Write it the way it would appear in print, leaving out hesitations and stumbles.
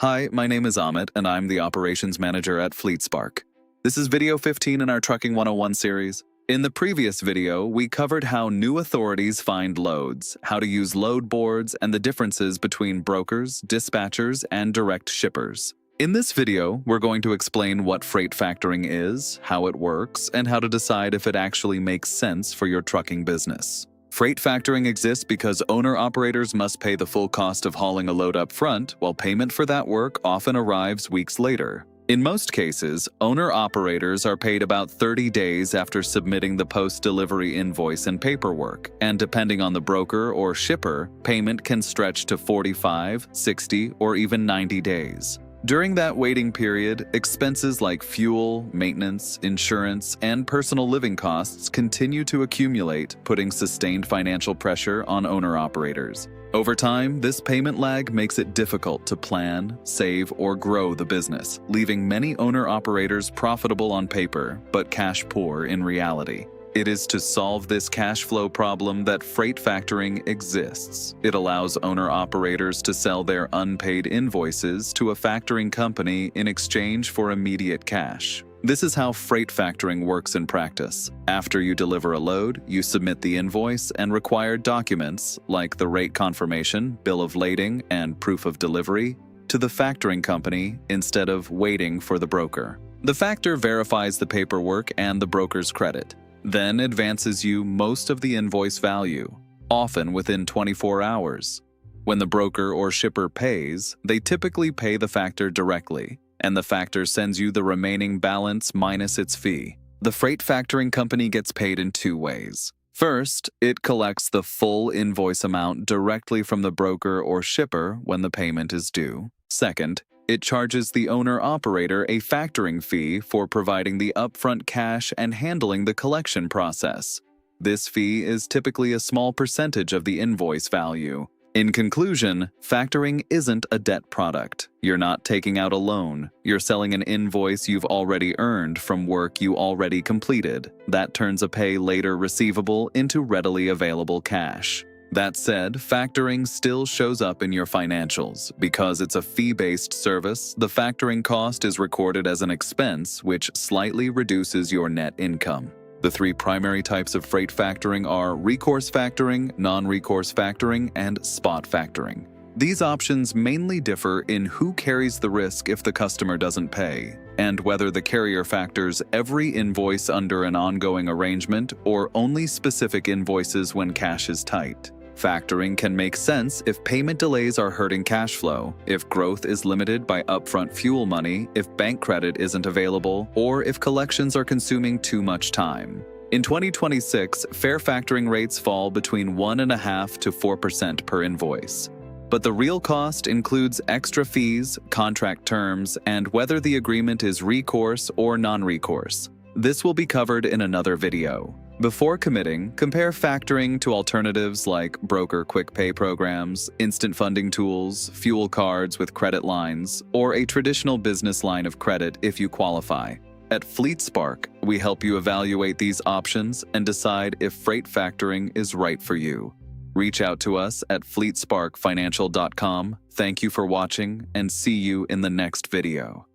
Hi, my name is Amit, and I'm the Operations Manager at FleetSpark. This is video 15 in our Trucking 101 series. In the previous video, we covered how new authorities find loads, how to use load boards, and the differences between brokers, dispatchers, and direct shippers. In this video, we're going to explain what freight factoring is, how it works, and how to decide if it actually makes sense for your trucking business. Freight factoring exists because owner-operators must pay the full cost of hauling a load up front, while payment for that work often arrives weeks later. In most cases, owner-operators are paid about 30 days after submitting the post-delivery invoice and paperwork, and depending on the broker or shipper, payment can stretch to 45, 60, or even 90 days. During that waiting period, expenses like fuel, maintenance, insurance, and personal living costs continue to accumulate, putting sustained financial pressure on owner-operators. Over time, this payment lag makes it difficult to plan, save, or grow the business, leaving many owner-operators profitable on paper, but cash poor in reality. It is to solve this cash flow problem that freight factoring exists. It allows owner-operators to sell their unpaid invoices to a factoring company in exchange for immediate cash. This is how freight factoring works in practice. After you deliver a load, you submit the invoice and required documents, like the rate confirmation, bill of lading, and proof of delivery, to the factoring company instead of waiting for the broker. The factor verifies the paperwork and the broker's credit, then advances you most of the invoice value, often within 24 hours. When the broker or shipper pays, they typically pay the factor directly, and the factor sends you the remaining balance minus its fee. The freight factoring company gets paid in two ways. First, it collects the full invoice amount directly from the broker or shipper when the payment is due. Second, it charges the owner-operator a factoring fee for providing the upfront cash and handling the collection process. This fee is typically a small percentage of the invoice value. In conclusion, factoring isn't a debt product. You're not taking out a loan. You're selling an invoice you've already earned from work you already completed. That turns a pay later receivable into readily available cash. That said, factoring still shows up in your financials. Because it's a fee-based service, the factoring cost is recorded as an expense, which slightly reduces your net income. The three primary types of freight factoring are recourse factoring, non-recourse factoring, and spot factoring. These options mainly differ in who carries the risk if the customer doesn't pay, and whether the carrier factors every invoice under an ongoing arrangement or only specific invoices when cash is tight. Factoring can make sense if payment delays are hurting cash flow, if growth is limited by upfront fuel money, if bank credit isn't available, or if collections are consuming too much time. In 2026, fair factoring rates fall between 1.5% to 4% per invoice. But the real cost includes extra fees, contract terms, and whether the agreement is recourse or non-recourse. This will be covered in another video. Before committing, compare factoring to alternatives like broker quick pay programs, instant funding tools, fuel cards with credit lines, or a traditional business line of credit if you qualify. At FleetSpark, we help you evaluate these options and decide if freight factoring is right for you. Reach out to us at FleetSparkFinancial.com. Thank you for watching, and see you in the next video.